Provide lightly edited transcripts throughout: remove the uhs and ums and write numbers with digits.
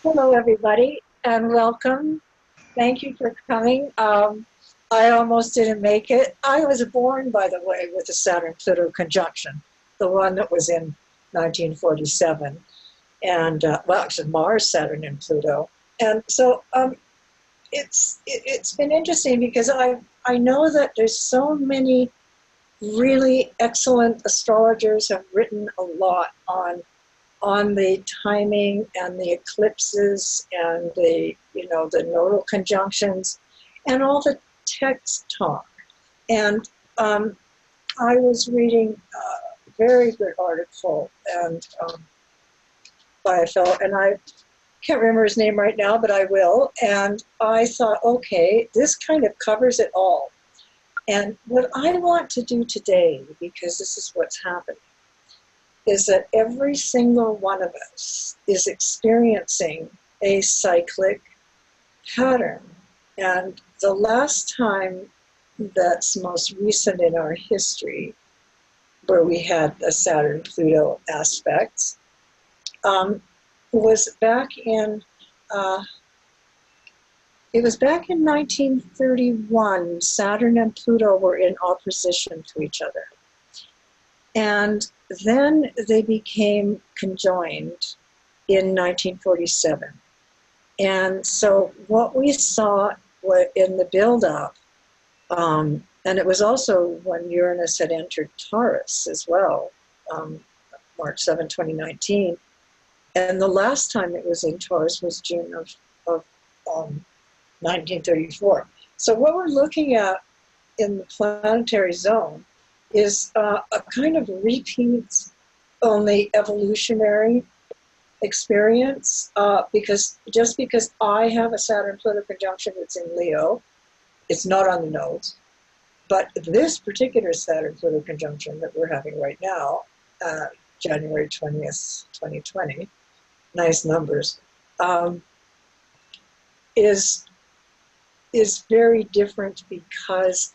Hello, everybody, and welcome. Thank you for coming. I almost didn't make it. I was born, by the way, with the Saturn-Pluto conjunction, the one that was in 1947, and well, actually Mars, Saturn, and Pluto. And so it's been interesting because I know that there's so many really excellent astrologers have written a lot on the timing and the eclipses and the nodal conjunctions and all the text talk. And I was reading a very good article and by a fellow, and I can't remember his name right now, but I will. And I thought, okay, this kind of covers it all. And what I want to do today, because this is what's happening, is that every single one of us is experiencing a cyclic pattern. And the last time that's most recent in our history, where we had the Saturn-Pluto aspects, was back in, it was back in 1931. Saturn and Pluto were in opposition to each other. And then they became conjoined in 1947. And so what we saw in the buildup, and it was also when Uranus had entered Taurus as well, March 7, 2019. And the last time it was in Taurus was June of 1934. So what we're looking at in the planetary zone is a kind of repeat on the evolutionary experience, because just because I have a Saturn-Pluto conjunction that's in Leo, it's not on the nodes, but this particular Saturn-Pluto conjunction that we're having right now, January 20th, 2020, nice numbers, is very different because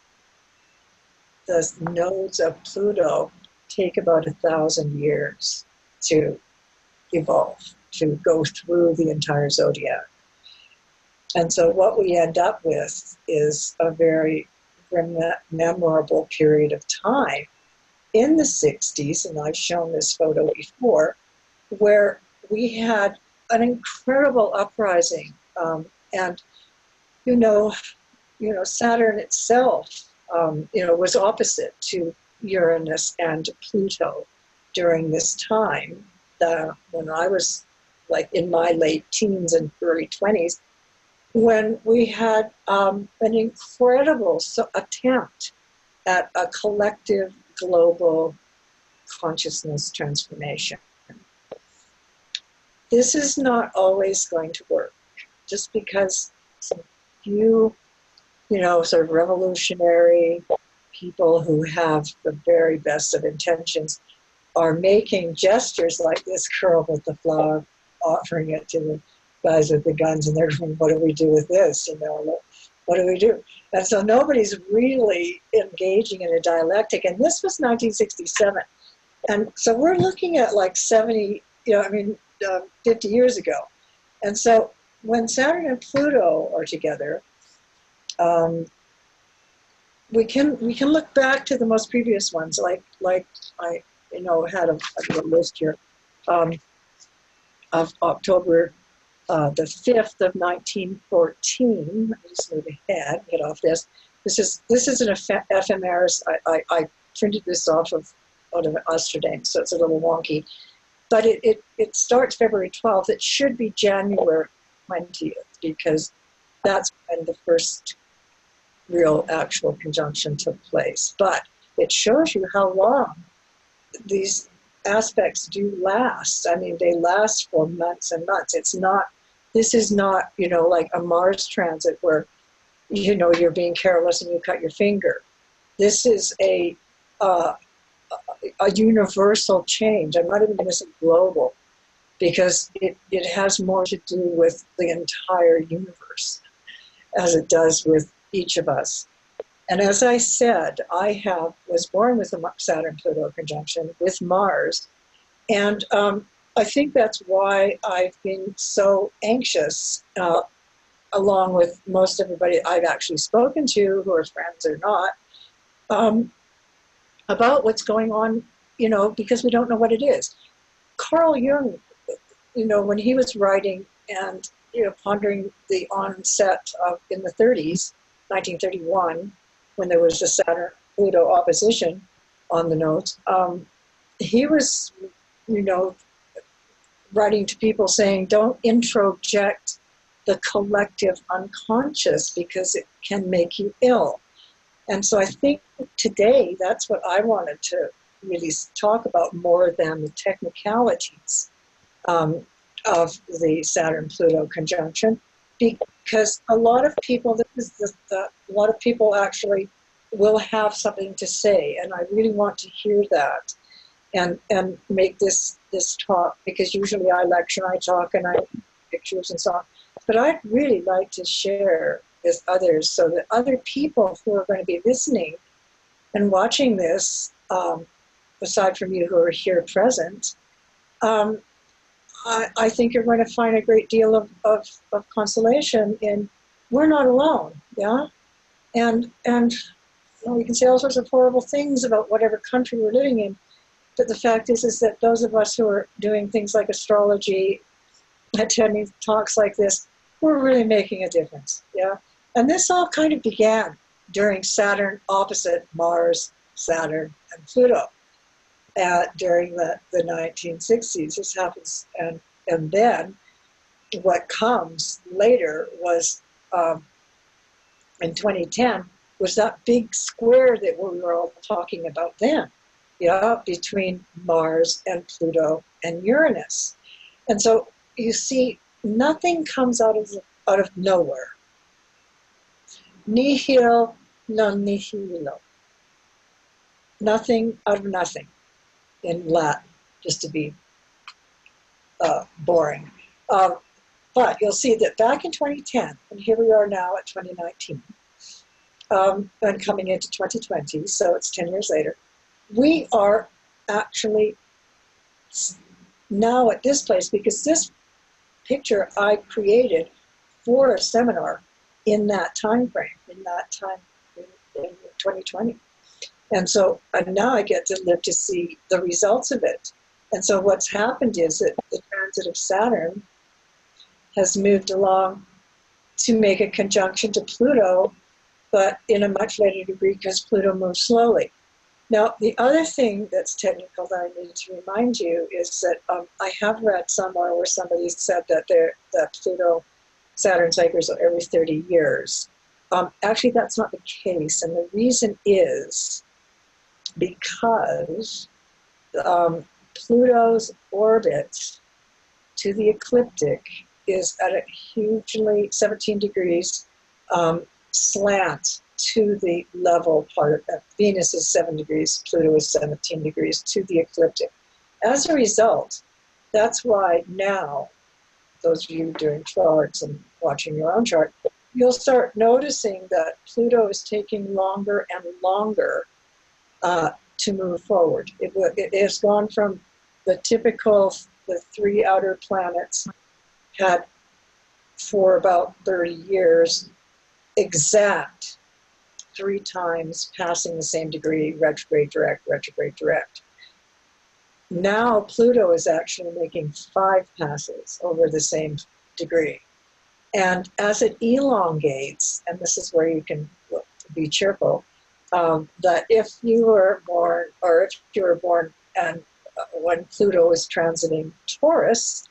the nodes of Pluto take about 1,000 years to evolve, to go through the entire zodiac. And so what we end up with is a very memorable period of time in the 60s, and I've shown this photo before, where we had an incredible uprising. And Saturn itself, was opposite to Uranus and Pluto during this time. When I was like in my late teens and early 20s, when we had an incredible attempt at a collective global consciousness transformation. This is not always going to work, just because some few sort of revolutionary people who have the very best of intentions are making gestures like this girl with the flower, offering it to the guys with the guns, and they're going, what do we do with this? What do we do? And so nobody's really engaging in a dialectic. And this was 1967. And so we're looking at like 50 years ago. And so when Saturn and Pluto are together, we can look back to the most previous ones, like I had a list here of October the 5th of 1914. Let me just move ahead, get off this. This is an ephemeris. I printed this out of Astrology, so it's a little wonky. But it starts February 12th. It should be January 20th, because that's when the first real actual conjunction took place. But it shows you how long these aspects do last. I mean, they last for months and months. This is not, like a Mars transit where, you're being careless and you cut your finger. This is a universal change. I'm not even going to say global, because it has more to do with the entire universe as it does with each of us. And as I said, I was born with a Saturn-Pluto conjunction with Mars. And I think that's why I've been so anxious, along with most everybody I've actually spoken to, who are friends or not, um, about what's going on, because we don't know what it is. Carl Jung, when he was writing and pondering the onset of in the 30s, 1931, when there was the Saturn-Pluto opposition on the notes, he was, writing to people saying, don't introject the collective unconscious because it can make you ill. And so I think today that's what I wanted to really talk about more than the technicalities of the Saturn-Pluto conjunction, because a lot of people, a lot of people actually will have something to say, and I really want to hear that and make this talk, because usually I lecture, I talk, and I pictures and so on. But I'd really like to share with others so that other people who are going to be listening and watching this, aside from you who are here present, I think you're going to find a great deal of consolation in we're not alone, yeah? And we can say all sorts of horrible things about whatever country we're living in, but the fact is that those of us who are doing things like astrology, attending talks like this, we're really making a difference, yeah? And this all kind of began during Saturn opposite Mars, Saturn, and Pluto. During the 1960s, this happens, and then what comes later was, in 2010, was that big square that we were all talking about then, between Mars and Pluto and Uranus. And so you see, nothing comes out of nowhere. Nihil non nihilo. Nothing out of nothing, in Latin, just to be boring. But you'll see that back in 2010, and here we are now at 2019, and coming into 2020, so it's 10 years later, we are actually now at this place, because this picture I created for a seminar in that time frame, in 2020. And so now I get to live to see the results of it. And so what's happened is that the transit of Saturn has moved along to make a conjunction to Pluto, but in a much later degree because Pluto moves slowly. Now, the other thing that's technical that I needed to remind you is that I have read somewhere where somebody said that Pluto-Saturn cycles are every 30 years. Actually, that's not the case, and the reason is because Pluto's orbit to the ecliptic is at a hugely 17 degrees slant to the level part of that. Venus is 7 degrees, Pluto is 17 degrees to the ecliptic. As a result, that's why now, those of you doing charts and watching your own chart, you'll start noticing that Pluto is taking longer and longer to move forward. It has gone from the typical, the 3 outer planets had for about 30 years, exact 3 times passing the same degree, retrograde direct, retrograde direct. Now Pluto is actually making 5 passes over the same degree. And as it elongates, and this is where you can be cheerful, that if you were born and when Pluto is transiting Taurus,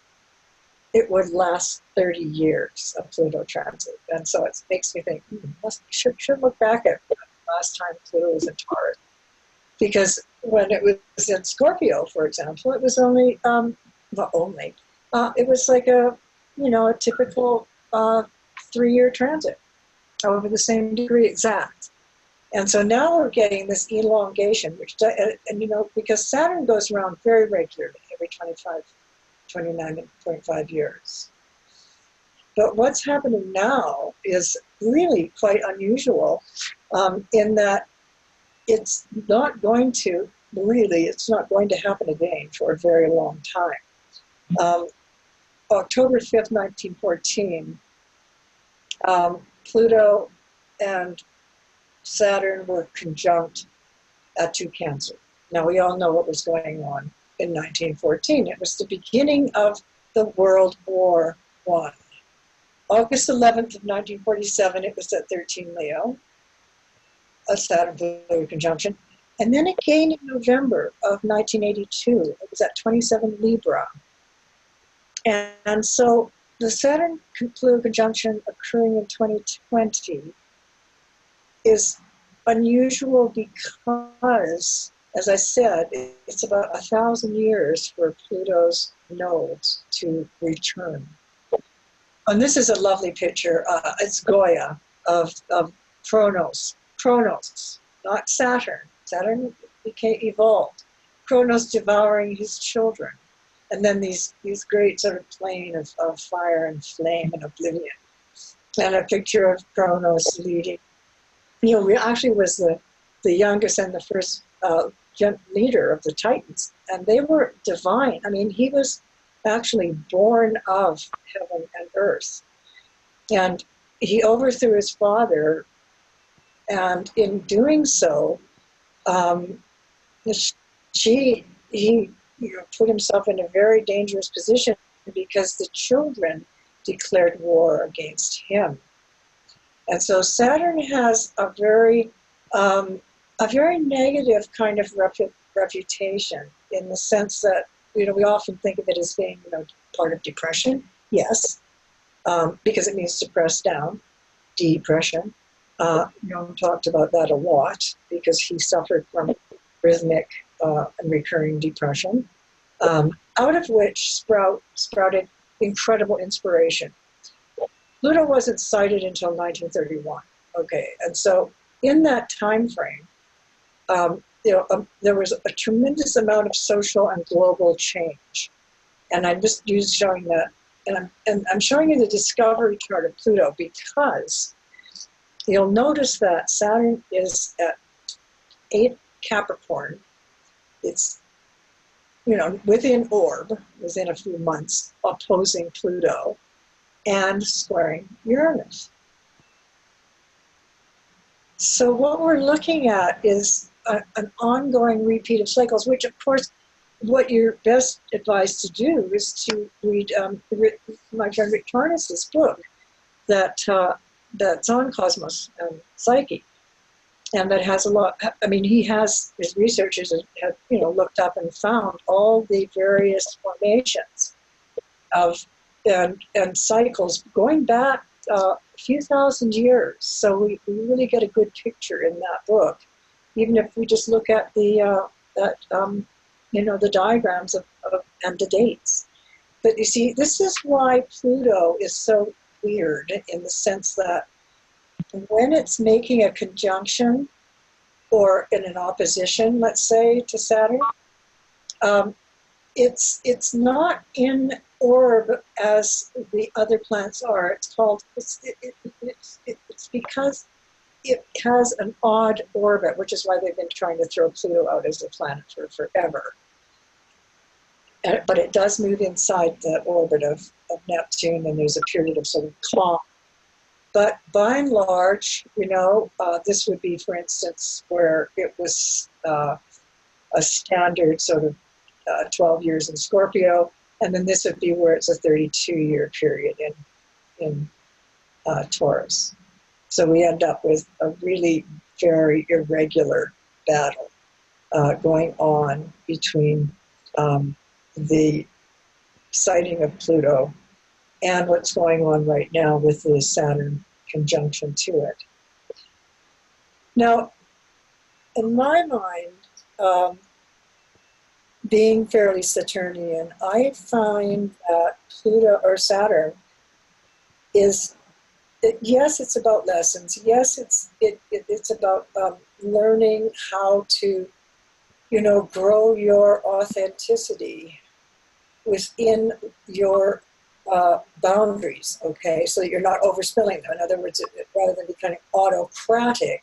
it would last 30 years of Pluto transit. And so it makes me think, should look back at the last time Pluto was in Taurus. Because when it was in Scorpio, for example, it was only, it was like a typical 3-year transit over the same degree exact. And so now we're getting this elongation, because Saturn goes around very regularly, every 29.5 years. But what's happening now is really quite unusual in that it's not going to happen again for a very long time. Um, October 5th, 1914, Pluto and Saturn were conjunct at 2 Cancer. Now, we all know what was going on in 1914. It was the beginning of the World War I. August 11th of 1947, it was at 13 Leo, a Saturn-Pluto conjunction. And then again in November of 1982, it was at 27 Libra. And so the Saturn-Pluto conjunction occurring in 2020 is unusual because, as I said, it's about 1,000 years for Pluto's nodes to return. And this is a lovely picture. It's Goya of Kronos. Kronos, not Saturn. Saturn became evolved. Kronos devouring his children. And then these great sort of plane of fire and flame and oblivion. And a picture of Kronos leading. You know, he actually was the youngest and the first leader of the Titans. And they were divine. I mean, he was actually born of heaven and earth. And he overthrew his father, and in doing so, he put himself in a very dangerous position because the children declared war against him. And so Saturn has a very negative kind of reputation, in the sense that, you know, we often think of it as being, you know, part of depression. Yes, because it means to press down, depression. Jung talked about that a lot because he suffered from rhythmic and recurring depression, out of which sprouted incredible inspiration. Pluto wasn't sighted until 1931. Okay, and so in that time frame, there was a tremendous amount of social and global change. And I'm just showing that, and I'm showing you the discovery chart of Pluto because you'll notice that Saturn is at 8 Capricorn. It's, you know, within orb, within a few months, opposing Pluto and squaring Uranus. So what we're looking at is an ongoing repeat of cycles, which, of course, what you're best advised to do is to read my friend Rick Tarnas's book that's on Cosmos and Psyche, and that has a lot. I mean, his researchers have looked up and found all the various formations of and cycles going back a few thousand years. So we really get a good picture in that book, even if we just look at the diagrams of and the dates. But you see, this is why Pluto is so weird, in the sense that when it's making a conjunction or in an opposition, let's say, to Saturn, it's not in orb as the other planets are. It's because it has an odd orbit, which is why they've been trying to throw Pluto out as a planet for forever. But it does move inside the orbit of Neptune, and there's a period of sort of calm. But by and large, this would be, for instance, where it was a standard sort of 12 years in Scorpio, and then this would be where it's a 32-year period in Taurus. So we end up with a really very irregular battle going on between the sighting of Pluto and what's going on right now with the Saturn conjunction to it. Now, in my mind, being fairly Saturnian, I find that Pluto or Saturn is, yes, it's about lessons. Yes, it's about learning how to, grow your authenticity within your boundaries, okay, so that you're not overspilling them. In other words, rather than becoming autocratic,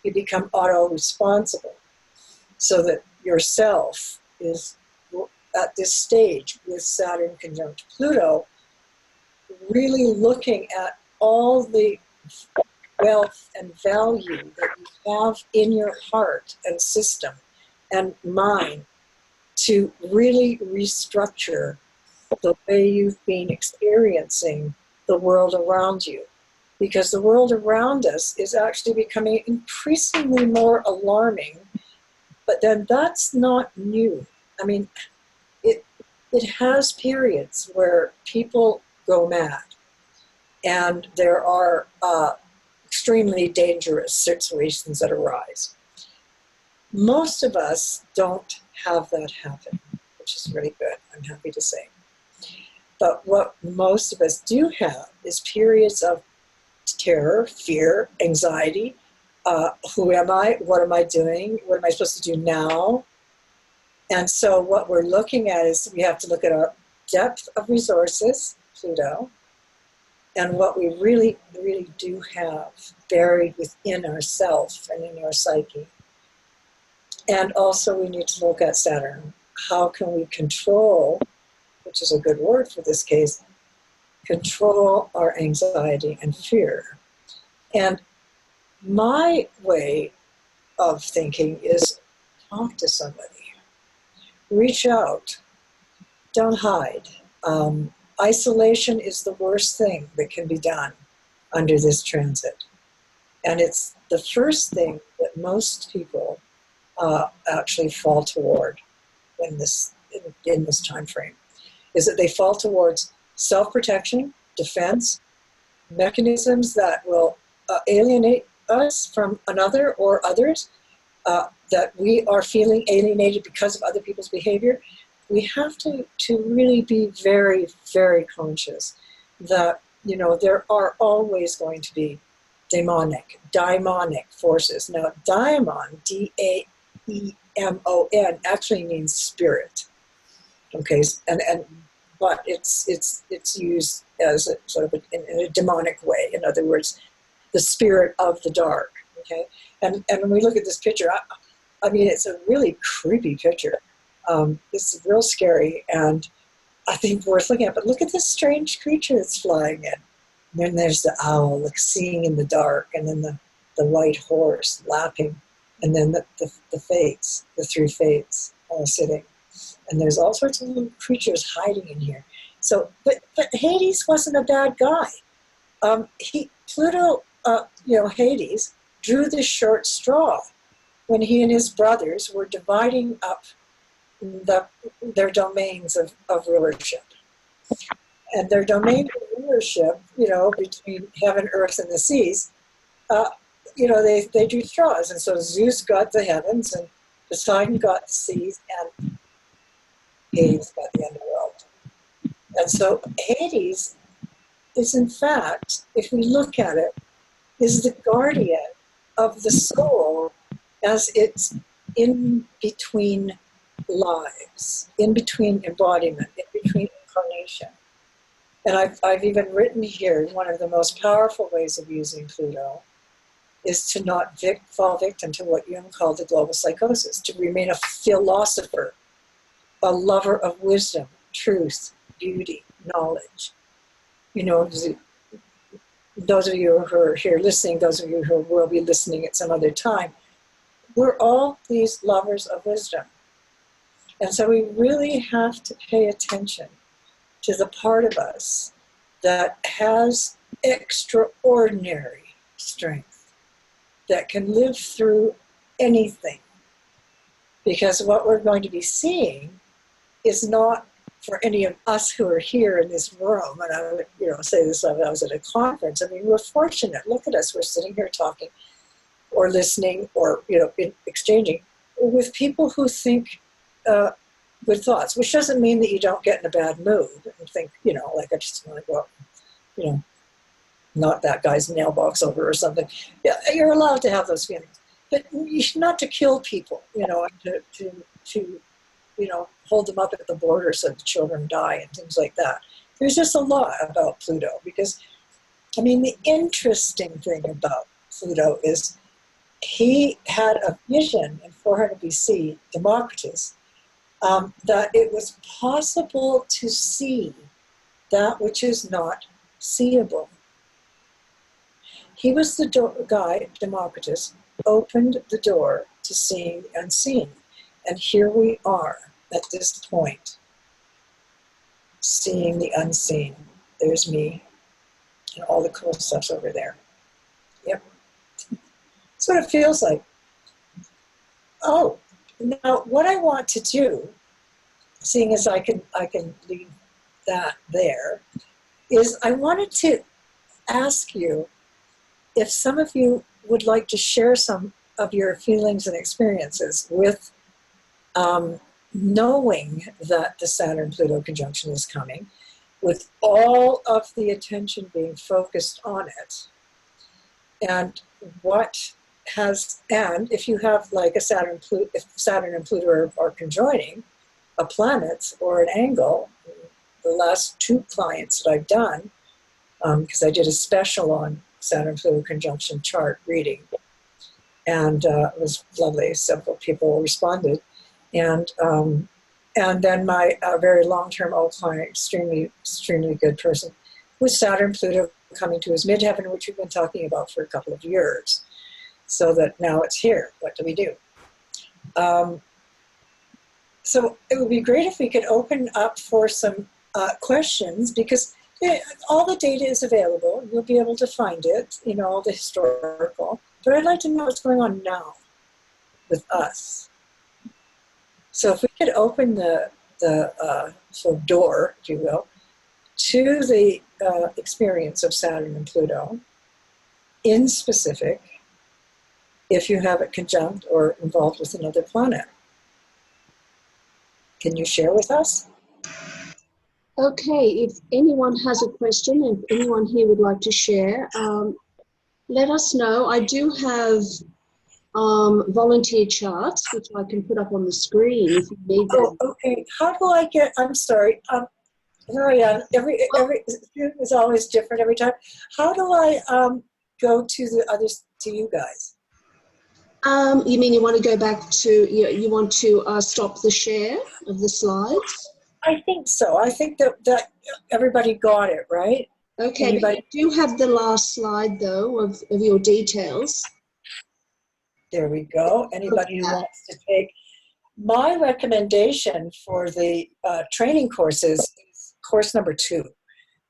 you become auto-responsible, so that yourself is at this stage with Saturn conjunct Pluto, really looking at all the wealth and value that you have in your heart and system and mind to really restructure the way you've been experiencing the world around you. Because the world around us is actually becoming increasingly more alarming, but then that's not new. I mean, it has periods where people go mad, and there are extremely dangerous situations that arise. Most of us don't have that happen, which is really good, I'm happy to say. But what most of us do have is periods of terror, fear, anxiety. Who am I? What am I doing? What am I supposed to do now? And so what we're looking at is we have to look at our depth of resources, Pluto, and what we really, really do have buried within ourself and in our psyche. And also we need to look at Saturn. How can we control, which is a good word for this case, control our anxiety and fear? And my way of thinking is talk to somebody. Reach out. Don't hide. Isolation is the worst thing that can be done under this transit. And it's the first thing that most people actually fall toward in this time frame, is that they fall towards self-protection, defense, mechanisms that will alienate us from another or others, that we are feeling alienated because of other people's behavior. We have to really be very, very conscious that, you know, there are always going to be daimonic forces. Now, daimon, D-A-E-M-O-N, actually means spirit. Okay, but it's used as a sort of in a demonic way. In other words, the spirit of the dark. Okay, and when we look at this picture, I mean, it's a really creepy picture. It's real scary, and I think worth looking at. But look at this strange creature that's flying in. And then there's the owl, like seeing in the dark, and then the white horse lapping, and then the fates, the three fates, all sitting. And there's all sorts of little creatures hiding in here. So, but Hades wasn't a bad guy. Pluto, Hades, drew the short straw when he and his brothers were dividing up their domains of rulership. And their domain of rulership, between heaven, earth, and the seas, they drew straws. And so Zeus got the heavens, and Poseidon got the seas, and Hades got the underworld. And so Hades is, in fact, if we look at it, is the guardian of the soul as it's in between lives, in between embodiment, in between incarnation. And I've even written here, one of the most powerful ways of using Pluto is to not fall victim to what Jung called the global psychosis, to remain a philosopher, a lover of wisdom, truth, beauty, knowledge. Those of you who are here listening, those of you who will be listening at some other time, we're all these lovers of wisdom. And so we really have to pay attention to the part of us that has extraordinary strength, that can live through anything. Because what we're going to be seeing is not for any of us who are here in this room, and I would say this when I was at a conference. I mean, we're fortunate. Look at us. We're sitting here talking or listening or, exchanging with people who think good thoughts, which doesn't mean that you don't get in a bad mood and think, like I just want to go up, knock that guy's mailbox over or something. Yeah, you're allowed to have those feelings. But not to kill people, to hold them up at the border so the children die and things like that. There's just a lot about Pluto because, the interesting thing about Pluto is he had a vision in 400 BC, Democritus, that it was possible to see that which is not seeable. He was the guy, Democritus, opened the door to seeing the unseen. And here we are at this point, seeing the unseen. There's me, and all the cool stuff's over there. Yep. That's what it feels like. Oh, now what I want to do, seeing as I can leave that there, is I wanted to ask you if some of you would like to share some of your feelings and experiences with knowing that the Saturn-Pluto conjunction is coming, with all of the attention being focused on it, and if you have like a if Saturn and Pluto are conjoining a planet or an angle, the last 2 clients that I've done, because I did a special on Saturn-Pluto conjunction chart reading, and it was lovely. Several people responded, and then my very long-term old client, extremely good person, with Saturn-Pluto coming to his midheaven, which we've been talking about for a couple of years. So that now it's here. What do we do? So it would be great if we could open up for some questions, because all the data is available. You'll be able to find it, all the historical. But I'd like to know what's going on now with us. So if we could open the sort of door, if you will, to the experience of Saturn and Pluto, in specific, if you have it conjunct or involved with another planet. Can you share with us? Okay, if anyone has a question and anyone here would like to share, let us know. I do have volunteer charts, which I can put up on the screen if you need them. Oh, okay. How do I get, I'm sorry, Marianne, every student is always different every time. How do I go to the others, to you guys? You mean you want to go back to, you want to stop the share of the slides? I think so. I think that everybody got it, right? Okay, but you do have the last slide, though, of your details. There we go. Anybody who wants to take. My recommendation for the training courses is course number 2,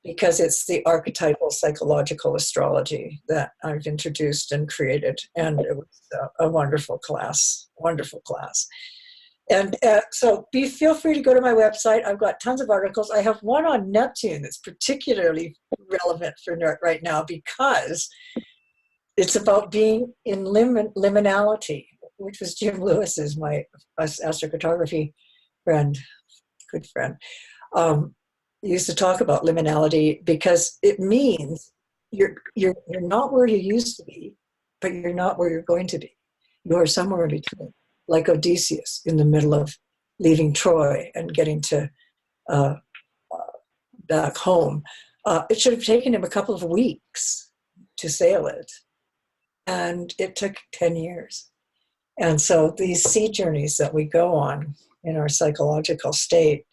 because it's the archetypal psychological astrology that I've introduced and created. And it was a wonderful class, And so feel free to go to my website. I've got tons of articles. I have one on Neptune that's particularly relevant for right now, because it's about being in liminality, which was Jim Lewis's, my astrocartography friend, good friend. Used to talk about liminality, because it means you're not where you used to be, but you're not where you're going to be. You are somewhere in between, like Odysseus in the middle of leaving Troy and getting to back home. It should have taken him a couple of weeks to sail it, and it took 10 years. And so these sea journeys that we go on in our psychological state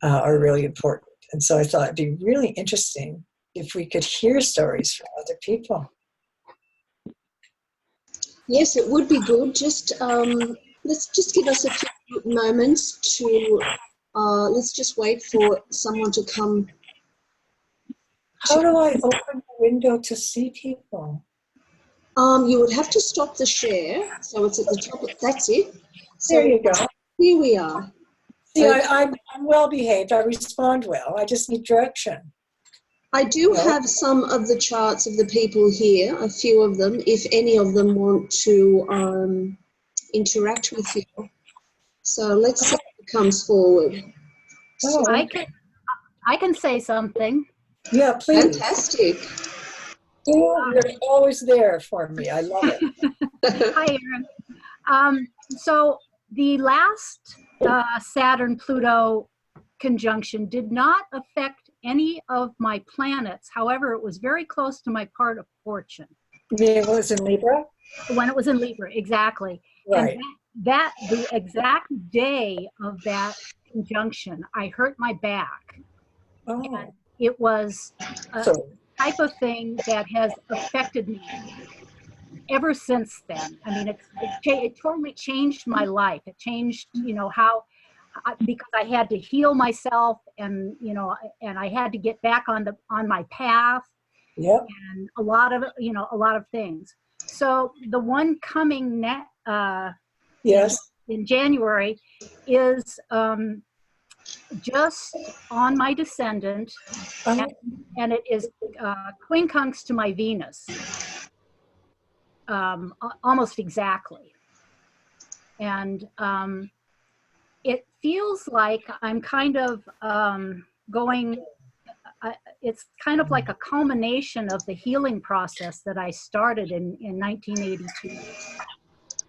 are really important. And so I thought it'd be really interesting if we could hear stories from other people. Yes, it would be good. Just let's just give us a few moments to, let's just wait for someone to come. How do I open the window to see people? You would have to stop the share. So it's at the top. That's it. So there you go. Here we are. See, okay. I'm well behaved. I respond well. I just need direction. I do have some of the charts of the people here, a few of them, if any of them want to interact with you. So let's see who comes forward. Oh. I can say something. Yeah, please. Fantastic. You're always there for me. I love it. Hi, Erin. So the last Saturn-Pluto conjunction did not affect any of my planets. However, it was very close to my part of fortune. It was in Libra? When it was in Libra, exactly. And Right. the exact day of that conjunction, I hurt my back. And Oh, it was a so type of thing that has affected me ever since then. I mean, it totally changed my life. It changed, how, because I had to heal myself, and and I had to get back on my path, yep. and a lot of things. So the one coming in Yes. in January is just on my descendant, and, Oh, and it is quincunx to my Venus, almost exactly. And it feels like I'm kind of going, it's kind of like a culmination of the healing process that I started in 1982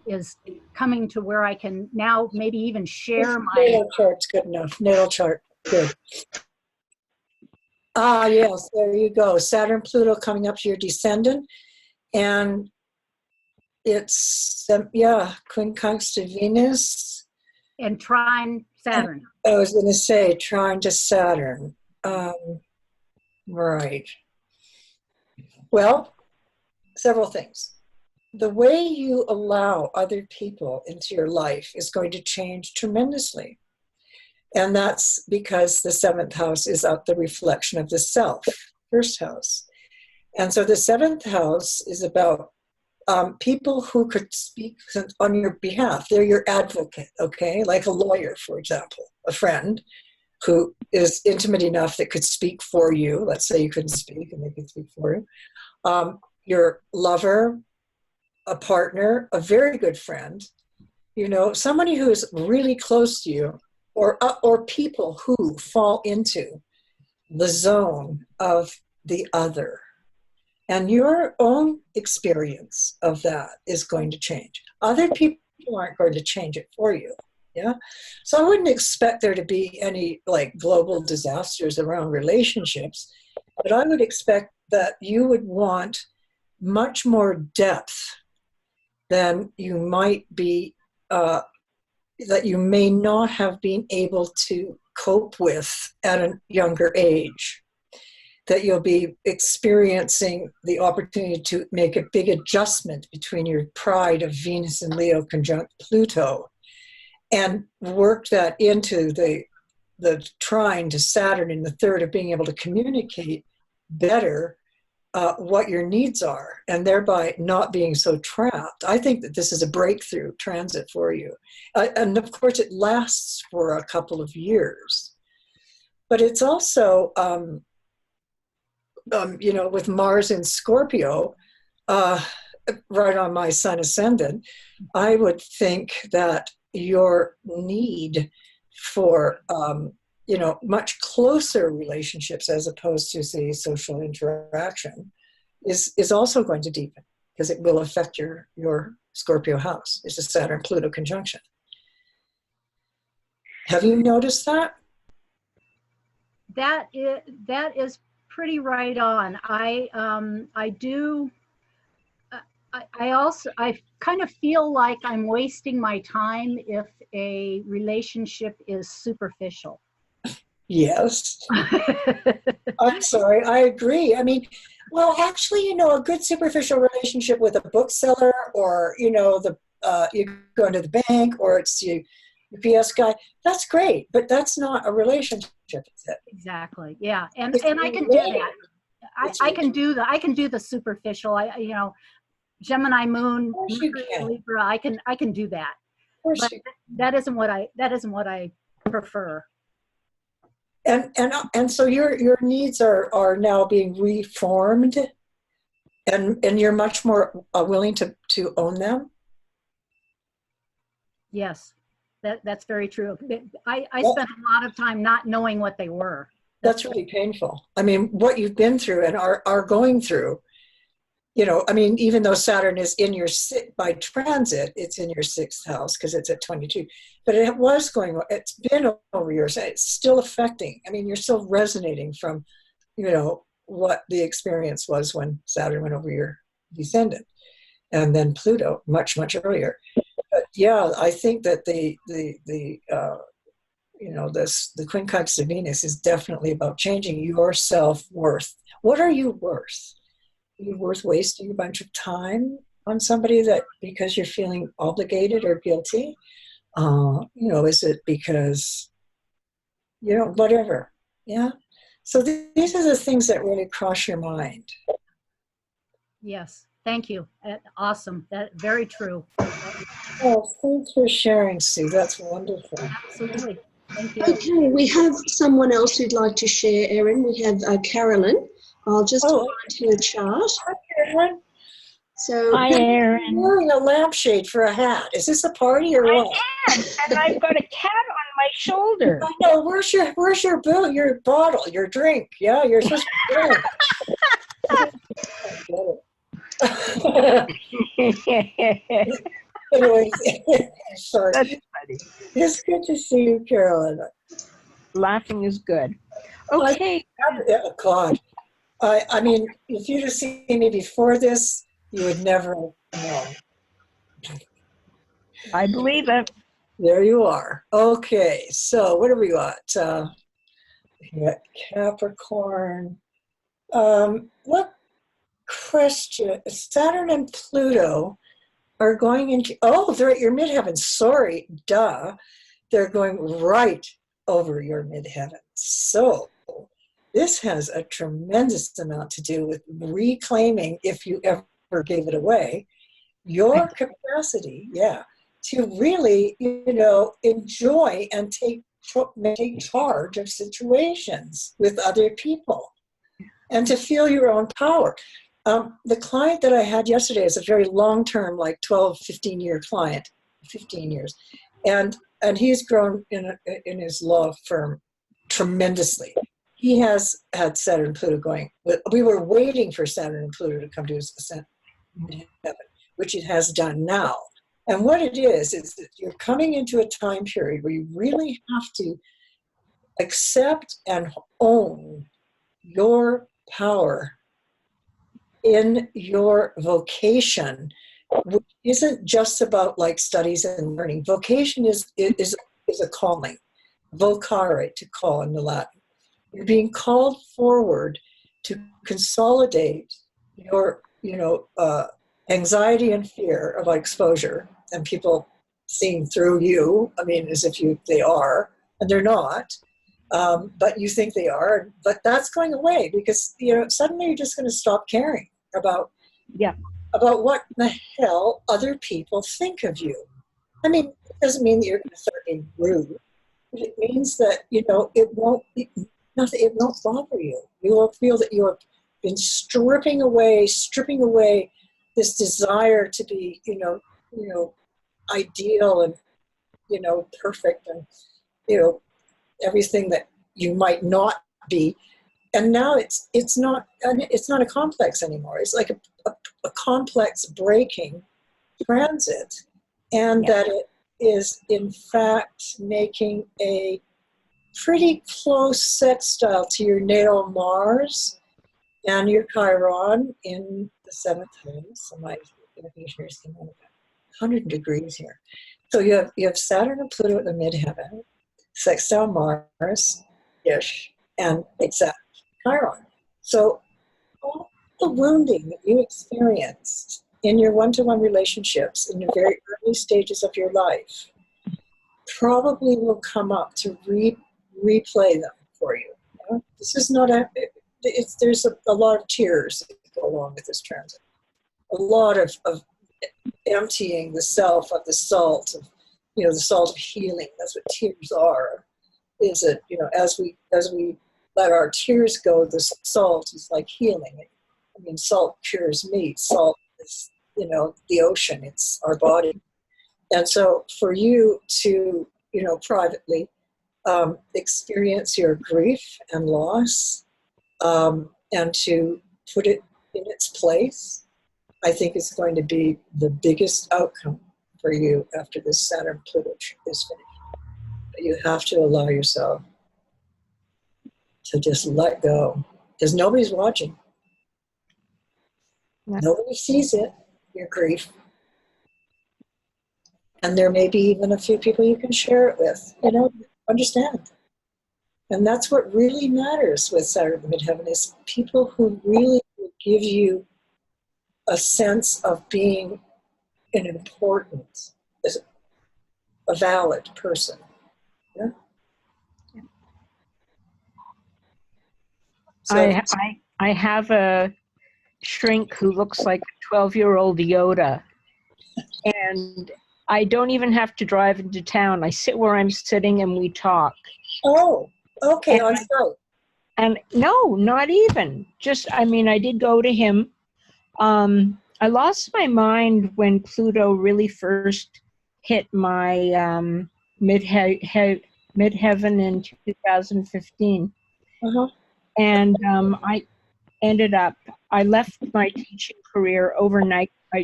is coming to where I can now maybe even share my, natal chart's good enough. Natal chart, good. Ah, yes, there you go. Saturn, Pluto coming up to your descendant. And it's, yeah, quincunx to Venus. and trine Saturn. I was going to say trine to Saturn. Right. Well, several things. The way you allow other people into your life is going to change tremendously. And that's because the seventh house is up the reflection of the self, first house. And so the seventh house is about people who could speak on your behalf. They're your advocate, okay? Like a lawyer, for example, a friend who is intimate enough that could speak for you. Let's say you couldn't speak and they could speak for you. Your lover, a partner, a very good friend, somebody who is really close to you, or people who fall into the zone of the other. And your own experience of that is going to change. Other people aren't going to change it for you. Yeah. So I wouldn't expect there to be any like global disasters around relationships, but I would expect that you would want much more depth than you might be, that you may not have been able to cope with at a younger age. That you'll be experiencing the opportunity to make a big adjustment between your pride of Venus and Leo conjunct Pluto and work that into the trine to Saturn in the third of being able to communicate better what your needs are and thereby not being so trapped. I think that this is a breakthrough transit for you. And of course it lasts for a couple of years. But it's also, with Mars in Scorpio, right on my sun ascendant, I would think that your need for, much closer relationships as opposed to, say, social interaction is also going to deepen because it will affect your Scorpio house. It's a Saturn-Pluto conjunction. Have you noticed that? That is pretty right on. I do. I kind of feel like I'm wasting my time if a relationship is superficial. Yes. I'm sorry, I agree. I mean, well, actually, a good superficial relationship with a bookseller or, you go into the bank or it's the UPS guy, that's great, but that's not a relationship, is it? Exactly. Yeah. And It's I can do that. I can do the superficial. Gemini moon, you Mercury, can. Libra, I can do that. Of course But you can. that isn't what I prefer. And so your needs are now being reformed and you're much more willing to own them. Yes. That's very true. I spent a lot of time not knowing what they were. That's really painful. I mean, what you've been through and are going through, even though Saturn is in your by transit, it's in your sixth house because it's at 22. But it's been over years. It's still affecting. I mean, you're still resonating from, what the experience was when Saturn went over your descendant, and then Pluto much, much earlier. But yeah, I think that the quincunx of Venus is definitely about changing your self-worth. What are you worth? Are you worth wasting a bunch of time on somebody that because you're feeling obligated or guilty? Is it because, whatever. Yeah. So these are the things that really cross your mind. Yes, thank you. Awesome. That very true. Oh, thanks for sharing, Sue. That's wonderful. Absolutely. Thank you. Okay, we have someone else who'd like to share, Erin. We have Carolyn. I'll just find her chart. Hi, Erin. So, Hi, Erin. You're wearing a lampshade for a hat. Is this a party or what? I am, and I've got a cat on my shoulder. I know. Where's your bill? Your bottle? Your drink? Yeah, you're supposed to drink. Anyway, sorry. That's funny. It's good to see you, Carolyn. Laughing is good. Okay. Oh, God. I mean, if you'd have seen me before this, you would never know. I believe it. There you are. Okay, so what have we got? We got Capricorn. What question? Saturn and Pluto are going into, they're at your midheaven. Sorry, duh. They're going right over your midheaven. So this has a tremendous amount to do with reclaiming, if you ever gave it away, your capacity, to really, enjoy and take charge of situations with other people and to feel your own power. The client that I had yesterday is a very long-term, like 12, 15-year client, 15 years. And he's grown in his law firm tremendously. He has had Saturn and Pluto going. We were waiting for Saturn and Pluto to come to his ascent in heaven, which it has done now. And what it is that you're coming into a time period where you really have to accept and own your power in your vocation, which isn't just about like studies and learning. Vocation is a calling. Vocare, to call in the Latin. You're being called forward to consolidate your, anxiety and fear of exposure and people seeing through you. I mean, as if they are, and they're not. But you think they are. But that's going away because suddenly you're just going to stop caring about what the hell other people think of you. I mean, it doesn't mean that you're going to start being rude. But it means that it won't bother you. You will feel that you have been stripping away this desire to be, ideal and, perfect and, everything that you might not be. And now it's not a complex anymore. It's like a complex breaking transit, and that it is in fact making a pretty close sextile to your natal Mars and your Chiron in the 7th house. So my Evolutionary is 100 degrees here. So you have Saturn and Pluto at the midheaven, sextile Mars-ish, and exact Chiron. So all the wounding that you experienced in your one-to-one relationships in the very early stages of your life probably will come up to replay them for you. This is not there's a lot of tears that go along with this transit. A lot of emptying the self of the salt of, the salt of healing. That's what tears are. Is it, as we let our tears go, the salt is like healing. I mean, salt cures meat. Salt is, the ocean. It's our body. And so for you to, privately experience your grief and loss and to put it in its place, I think is going to be the biggest outcome for you after this Saturn-Pluto is finished. But you have to allow yourself to just let go, because nobody's watching. Nobody sees it, your grief. And there may be even a few people you can share it with, you know, understand. And that's what really matters with Saturn in midheaven is people who really will give you a sense of being an important, a valid person. Yeah? So, I have a shrink who looks like a 12-year-old Yoda. And I don't even have to drive into town. I sit where I'm sitting and we talk. oh, okay, And on Skype. And no, not even. Just, I mean, I did go to him. I lost my mind when Pluto really first hit my midheaven in 2015. Uh-huh. And I left my teaching career overnight. I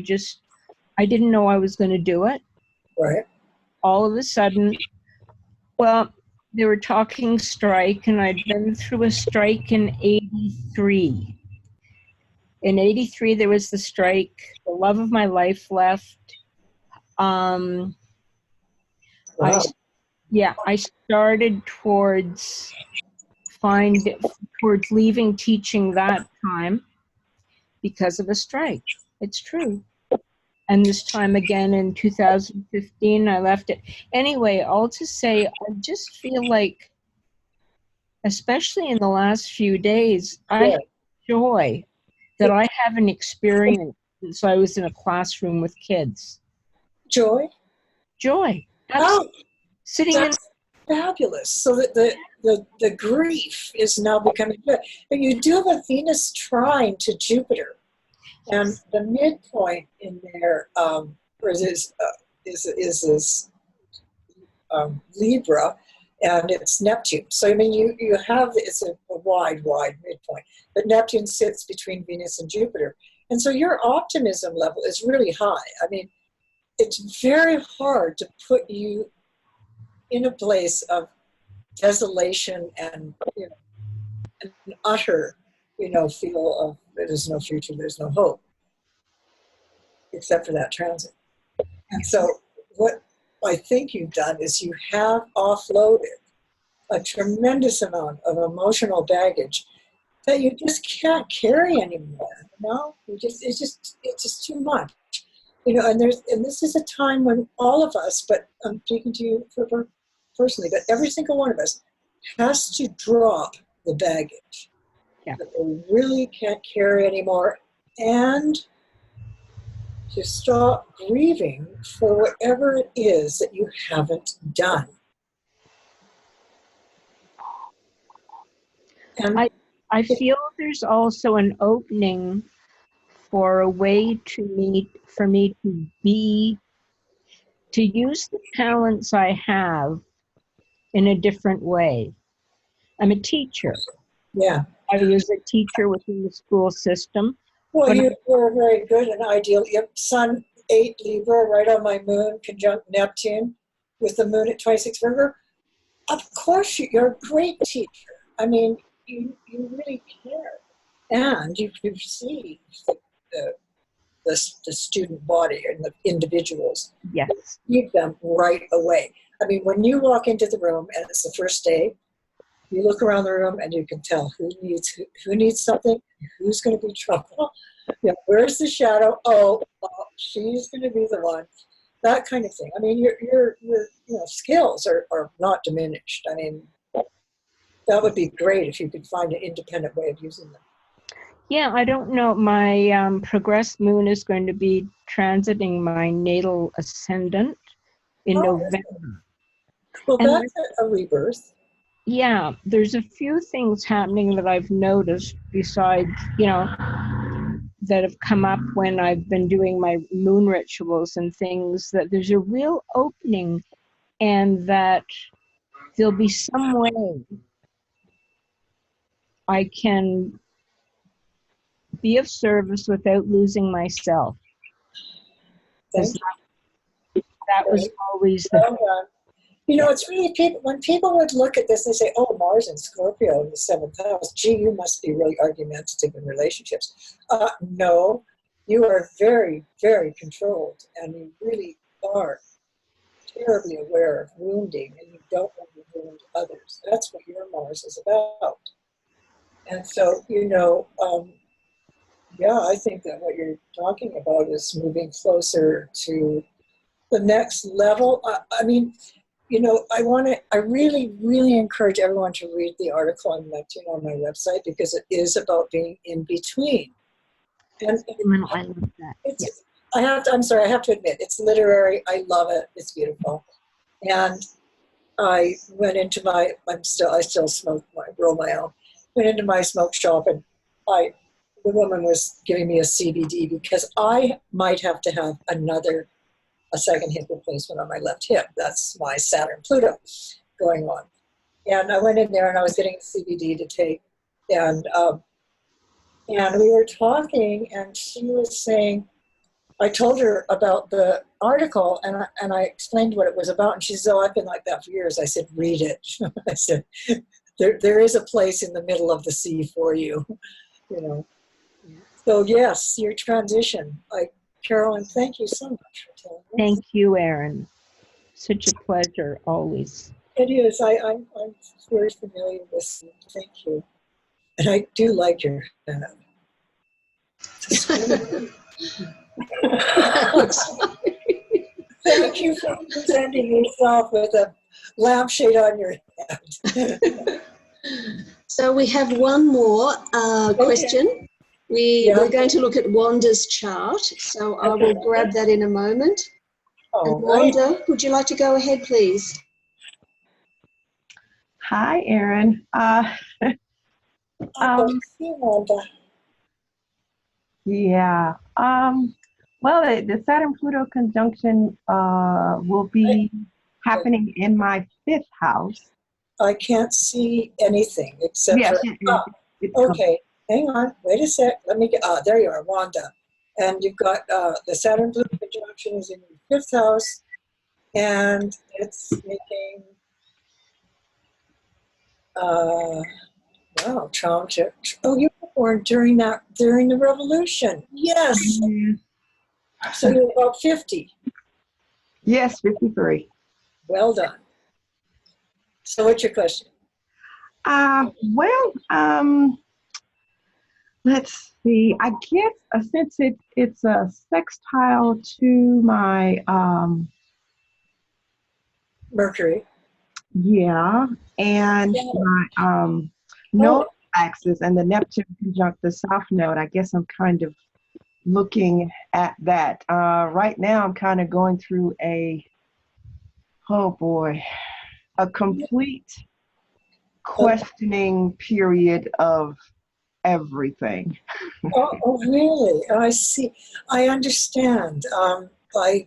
didn't know I was going to do it. Right. All of a sudden, well, they were talking strike, and I'd been through a strike in 83. In 83, there was the strike. The love of my life left. Wow. I started towards leaving teaching that time because of a strike. It's true. And this time again in 2015, I left it. Anyway, all to say, I just feel like, especially in the last few days, I Yeah. have joy that I haven't experienced since I was in a classroom with kids. Joy? Joy. Oh, Sitting in. that's fabulous. So that the grief is now becoming good. And you do have a Venus trine to Jupiter. And the midpoint in there is Libra, and it's Neptune. So I mean, you have it's a wide midpoint, but Neptune sits between Venus and Jupiter, and so your optimism level is really high. I mean, it's very hard to put you in a place of desolation and an utter feel of there's no future, there's no hope, except for that transit. And so what I think you've done is you have offloaded a tremendous amount of emotional baggage that you just can't carry anymore. It's just too much. And this is a time when all of us, but I'm speaking to you personally, but every single one of us has to drop the baggage that they really can't carry anymore, and to stop grieving for whatever it is that you haven't done. And I feel there's also an opening for a way for me to use the talents I have in a different way. I'm a teacher. yeah. I was a teacher within the school system. Well, you were very good and ideal. Yep, Sun 8 Libra, right on my moon, conjunct Neptune, with the moon at 26 Virgo. Of course, you're a great teacher. I mean, you really care. And you see the student body and the individuals. Yes. Keep them right away. I mean, when you walk into the room and it's the first day, you look around the room and you can tell who needs something, who's going to be trouble. Where's the shadow? Oh, she's going to be the one. That kind of thing. I mean, your skills are not diminished. I mean, that would be great if you could find an independent way of using them. Yeah, I don't know. My progressed moon is going to be transiting my natal ascendant in November. Well, that's a rebirth. Yeah, there's a few things happening that I've noticed besides, that have come up when I've been doing my moon rituals and things, that there's a real opening, and that there'll be some way I can be of service without losing myself. That was always the... It's really when people would look at this, they say, oh, Mars in Scorpio in the 7th house, gee, you must be really argumentative in relationships. No, you are very, very controlled, and you really are terribly aware of wounding, and you don't want to wound others. That's what your Mars is about. And so, yeah, I think that what you're talking about is moving closer to the next level. I mean, I really, really encourage everyone to read the article on Neptune on my website, because it is about being in between. And I love that. it's, I'm sorry, I have to admit, it's literary. I love it. It's beautiful. And I went into I still smoke, roll my own. Went into my smoke shop, and the woman was giving me a CBD because I might have to have a second hip replacement on my left hip. That's my Saturn Pluto going on. And I went in there and I was getting a CBD to take. And we were talking, and she was saying, I told her about the article, and I explained what it was about, and she said, "Oh, I've been like that for years." I said, "Read it." I said, there is a place in the middle of the sea for you, you know. So yes, your transition. Carolyn, thank you so much for telling me. Thank you, Erin. Such a pleasure, always. It is. I'm very familiar with you. Thank you. And I do like your hat. Thank you for presenting yourself with a lampshade on your head. So we have one more question. We're going to look at Wanda's chart, so I will grab that in a moment. And Wanda, would you like to go ahead, please? Hi, Erin. Wanda. Yeah. Well, the Saturn-Pluto conjunction will be happening in my 5th house. I can't see anything except Yes, for... okay, hang on. Wait a sec. Let me get... there you are, Wanda. And you've got the Saturn-Pluto conjunction is in your 5th house, and it's making... wow, trauma. Oh, you were born during the revolution. Yes. So you're about 50. Yes, 53. Well done. So what's your question? Let's see. I guess since it's a sextile to my Mercury. Yeah, and my node axis and the Neptune conjunct the south node. I guess I'm kind of looking at that. Right now I'm kind of going through a complete questioning period of everything. Oh, really? I see. I understand. I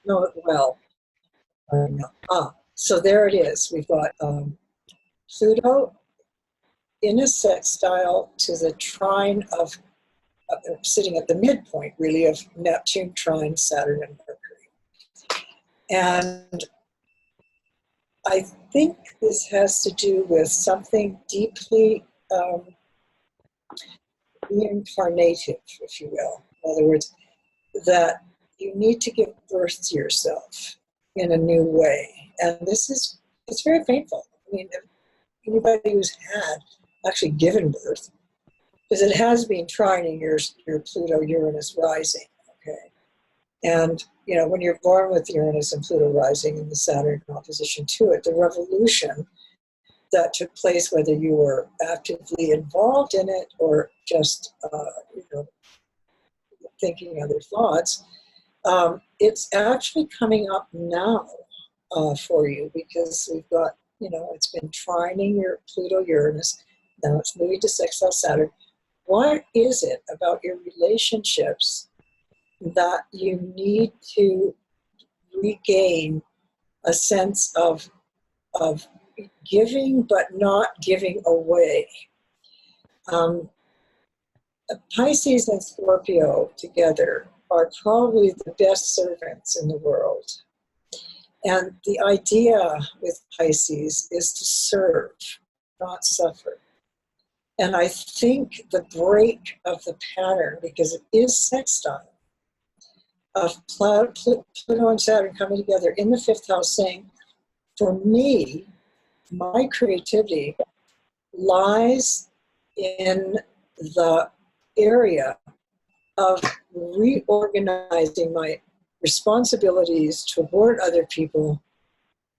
know it well. So there it is. We've got Pluto in a sextile to the trine of, sitting at the midpoint, really, of Neptune, trine, Saturn, and Mercury. And I think this has to do with something deeply reincarnative, if you will. In other words, that you need to give birth to yourself in a new way. And it's very painful. I mean, anybody who's actually given birth, because it has been trining your Pluto Uranus rising, okay? And, when you're born with Uranus and Pluto rising and the Saturn in opposition to it, the revolution that took place, whether you were actively involved in it or just, thinking other thoughts, it's actually coming up now for you, because we've got, it's been trining your Pluto Uranus, now it's moving to sextile Saturn. What is it about your relationships that you need to regain a sense of giving but not giving away? Pisces and Scorpio together are probably the best servants in the world. And the idea with Pisces is to serve, not suffer. And I think the break of the pattern, because it is sextile, of Pluto and Saturn coming together in the fifth house, saying, for me, my creativity lies in the area of reorganizing my responsibilities toward other people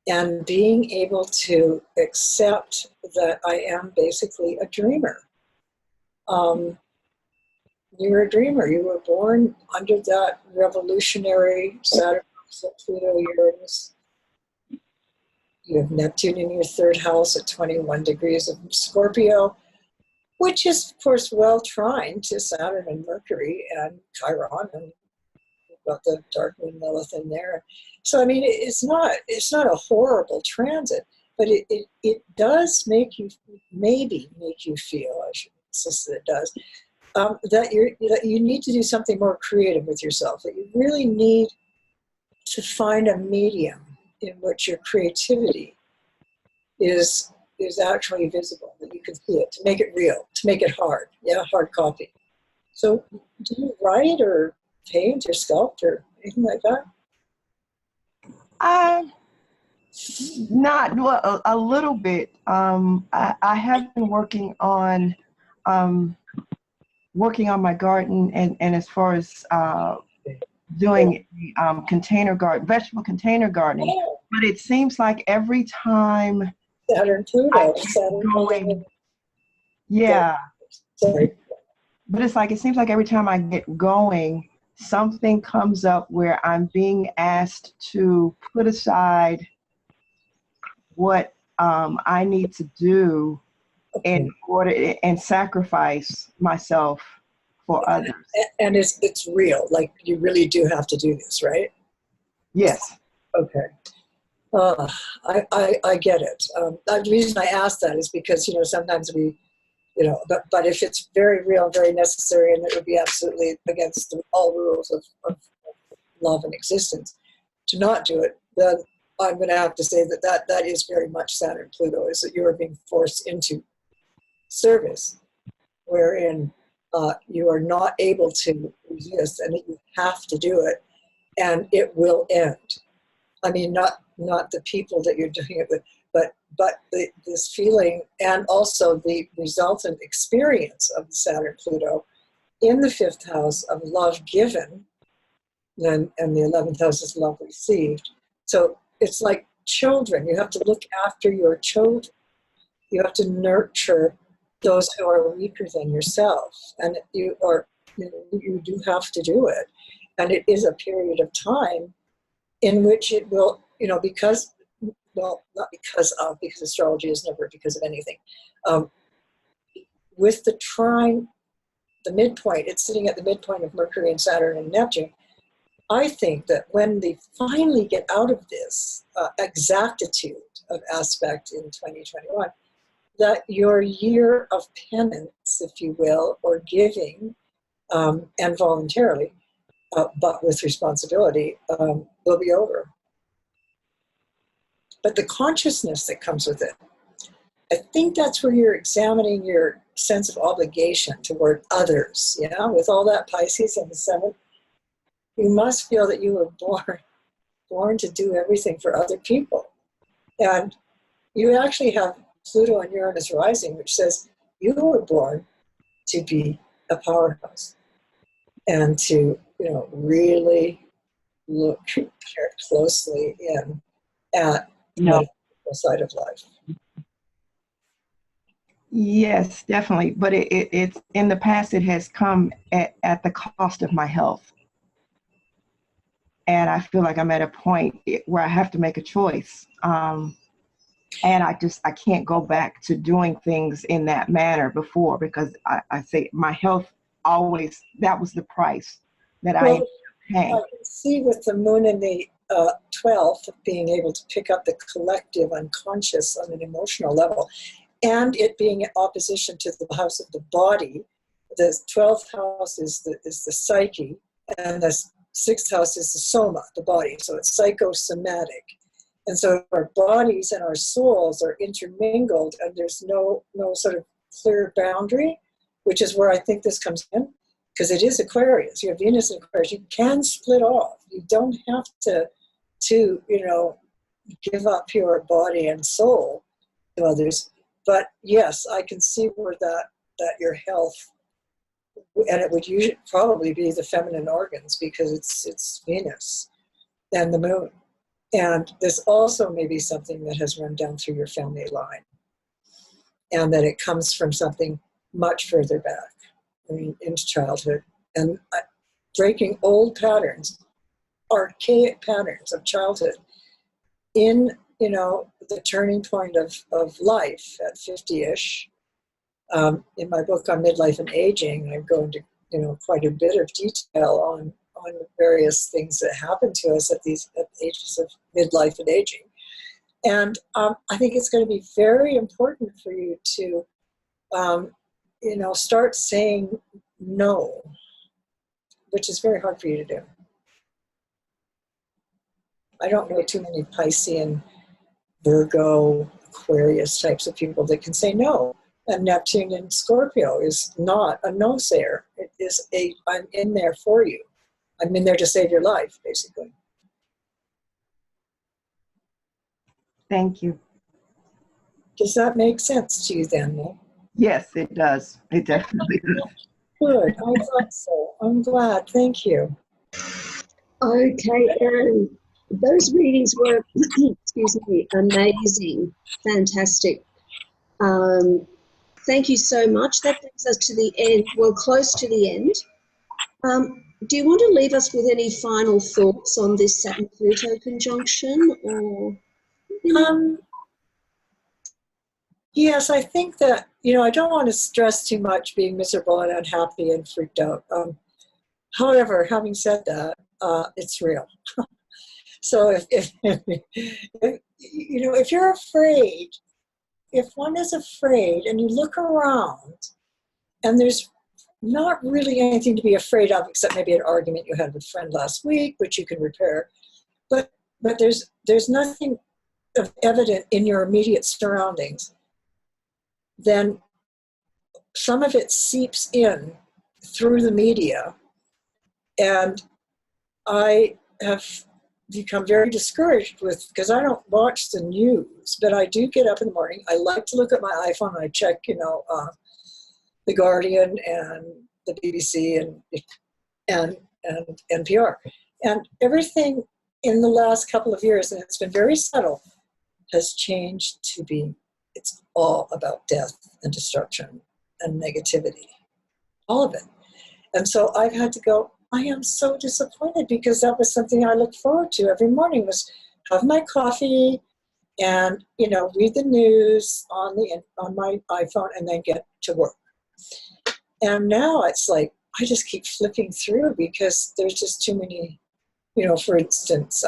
and being able to accept that I am basically a dreamer. You're a dreamer. You were born under that revolutionary Saturn, Pluto, Uranus. You have Neptune in your third house at 21 degrees of Scorpio, which is, of course, well trined to Saturn and Mercury and Chiron, and you've got the dark moon Lilith in there. So, I mean, it's not a horrible transit, but it does make you, maybe make you feel, I should insist that it does, that you need to do something more creative with yourself, that you really need to find a medium in which your creativity is actually visible, that you can see it, to make it real, to make it hard, hard copy. So do you write or paint or sculpt or anything like that? Not well, a little bit. I have been working on my garden, and as far as doing container garden, vegetable container gardening. Oh. But it seems like every time Saturn, Pluto, Saturn, going, yeah. Sorry. But it's like, it seems like every time I get going, something comes up where I'm being asked to put aside what I need to do in order and sacrifice myself for others. And it's real, like you really do have to do this, right? Yes. Okay. I get it. The reason I ask that is because, sometimes we, but if it's very real, very necessary, and it would be absolutely against all rules of love and existence to not do it, then I'm going to have to say that is very much Saturn Pluto, is that you are being forced into service, wherein you are not able to resist, and you have to do it, and it will end. I mean, not the people that you're doing it with, but this feeling, and also the resultant experience of the Saturn Pluto in the fifth house of love given, and the 11th house is love received. So it's like children. You have to look after your children. You have to nurture those who are weaker than yourself, and you do have to do it. And it is a period of time in which it will, because astrology is never because of anything. With the trine, the midpoint, it's sitting at the midpoint of Mercury and Saturn and Neptune. I think that when they finally get out of this exactitude of aspect in 2021, that your year of penance, if you will, or giving, and voluntarily, but with responsibility, will be over. But the consciousness that comes with it, I think that's where you're examining your sense of obligation toward others. With all that Pisces and the 7th, you must feel that you were born to do everything for other people. And you actually have Pluto and Uranus rising, which says you were born to be a powerhouse and to, really look closely in at the side of life. Yes, definitely. But it's in the past, it has come at the cost of my health. And I feel like I'm at a point where I have to make a choice. And I can't go back to doing things in that manner before, because I say my health always, that was the price that I paid. I can see with the moon in the 12th being able to pick up the collective unconscious on an emotional level, and it being in opposition to the house of the body. The 12th house is the psyche, and the 6th house is the soma, the body. So it's psychosomatic. And so our bodies and our souls are intermingled, and there's no sort of clear boundary, which is where I think this comes in. because it is Aquarius. You have Venus in Aquarius. You can split off. You don't have to give up your body and soul to others. But yes, I can see where that your health, and it would usually probably be the feminine organs because it's Venus and the moon. And there's also maybe something that has run down through your family line, and that it comes from something much further back, into childhood. And breaking old patterns, archaic patterns of childhood in, the turning point of life at 50-ish. In my book on midlife and aging, I go into, quite a bit of detail on various things that happen to us at the ages of midlife and aging. And I think it's going to be very important for you to, start saying no, which is very hard for you to do. I don't know too many Piscean, Virgo, Aquarius types of people that can say no. And Neptune in Scorpio is not a no-sayer. It is I'm in there for you. I'm in there to save your life, basically. Thank you. Does that make sense to you then, Mo? Yes, it does. It definitely does. Good. I thought so. I'm glad. Thank you. Okay, Erin, those readings were, excuse me, amazing, fantastic. Thank you so much. That brings us to the end. We're close to the end. Do you want to leave us with any final thoughts on this Saturn-Pluto conjunction, or? Yes, I think that, I don't want to stress too much being miserable and unhappy and freaked out. However, having said that, it's real. So if you're afraid, if one is afraid and you look around and there's not really anything to be afraid of except maybe an argument you had with a friend last week, which you can repair, but there's nothing evident in your immediate surroundings, then some of it seeps in through the media. And I have become very discouraged because I don't watch the news, but I do get up in the morning. I like to look at my iPhone and I check, The Guardian and the BBC and NPR. And everything in the last couple of years, and it's been very subtle, has changed to be, it's all about death and destruction and negativity, all of it. And so I've had to go, I am so disappointed, because that was something I looked forward to every morning, was have my coffee and, read the news on my iPhone and then get to work. And now it's like, I just keep flipping through because there's just too many, for instance,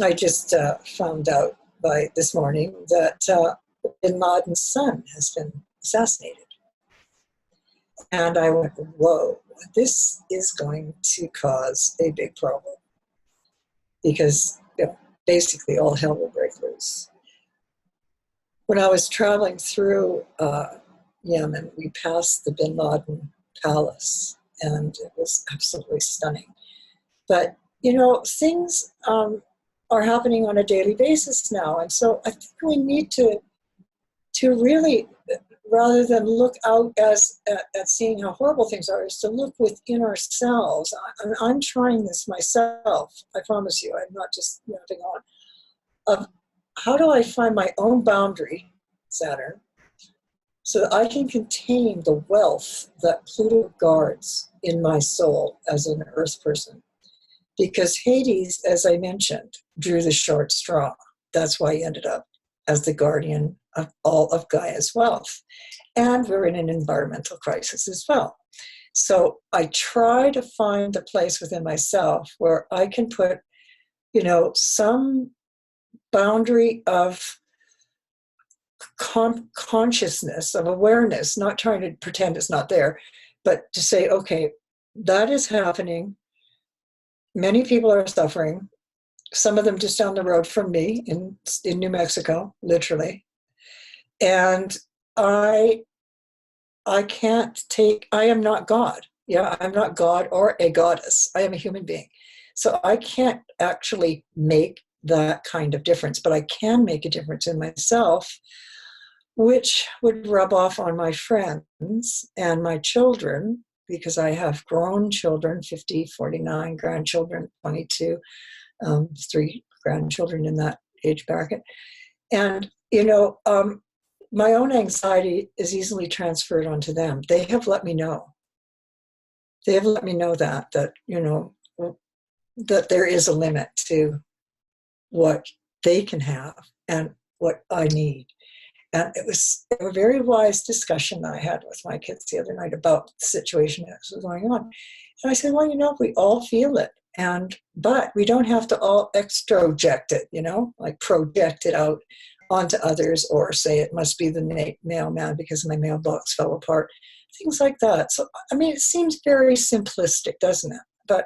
I just found out by this morning that bin Laden's son has been assassinated. And I went, whoa, this is going to cause a big problem, because basically all hell will break loose. When I was traveling through Yemen, we passed the bin Laden palace, and it was absolutely stunning. But, things are happening on a daily basis now. And so I think we need to really, rather than look out at seeing how horrible things are, is to look within ourselves. I'm trying this myself, I promise you. I'm not just yapping on. Of how do I find my own boundary, Saturn, so that I can contain the wealth that Pluto guards in my soul as an Earth person? Because Hades, as I mentioned, drew the short straw. That's why he ended up as the guardian of all of Gaia's wealth. And we're in an environmental crisis as well. So I try to find a place within myself where I can put, some boundary of consciousness, of awareness, not trying to pretend it's not there, but to say, okay, that is happening. Many people are suffering. Some of them just down the road from me in New Mexico, literally. And I am not God. Yeah, I'm not God or a goddess. I am a human being. So I can't actually make that kind of difference, but I can make a difference in myself, which would rub off on my friends and my children, because I have grown children, 50, 49, grandchildren, 22, 3 grandchildren in that age bracket. And, my own anxiety is easily transferred onto them. They have let me know. They have let me know that there is a limit to what they can have and what I need. And it was a very wise discussion that I had with my kids the other night about the situation that was going on. And I said, well, we all feel it. But we don't have to all extroject it, like project it out onto others, or say it must be the mailman because my mailbox fell apart, things like that. So, it seems very simplistic, doesn't it? But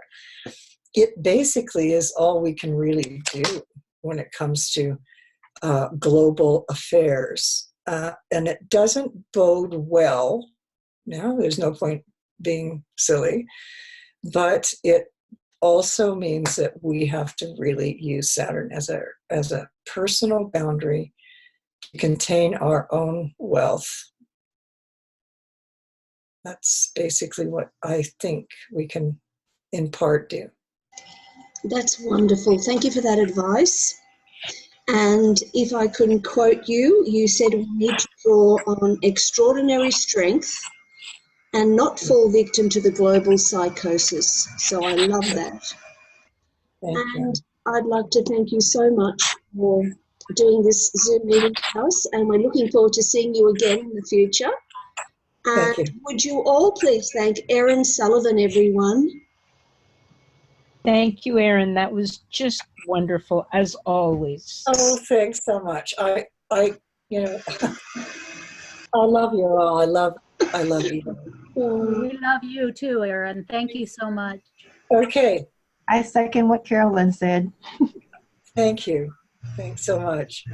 it basically is all we can really do when it comes to global affairs. And it doesn't bode well. Now, there's no point being silly, but it also means that we have to really use Saturn as a personal boundary to contain our own wealth. That's basically what I think we can, in part, do. That's wonderful. Thank you for that advice. And if I can quote you, you said we need to draw on extraordinary strength and not fall victim to the global psychosis. So I love that. Thank And you. I'd like to thank you so much for doing this Zoom meeting with us, and we're looking forward to seeing you again in the future. And Thank you. would you all please thank Erin Sullivan, everyone? Thank you, Erin. That was just wonderful, as always. Oh, thanks so much. I love you all. I love you. We love you too, Erin. Thank you so much. Okay. I second what Carolyn said. Thank you. Thanks so much.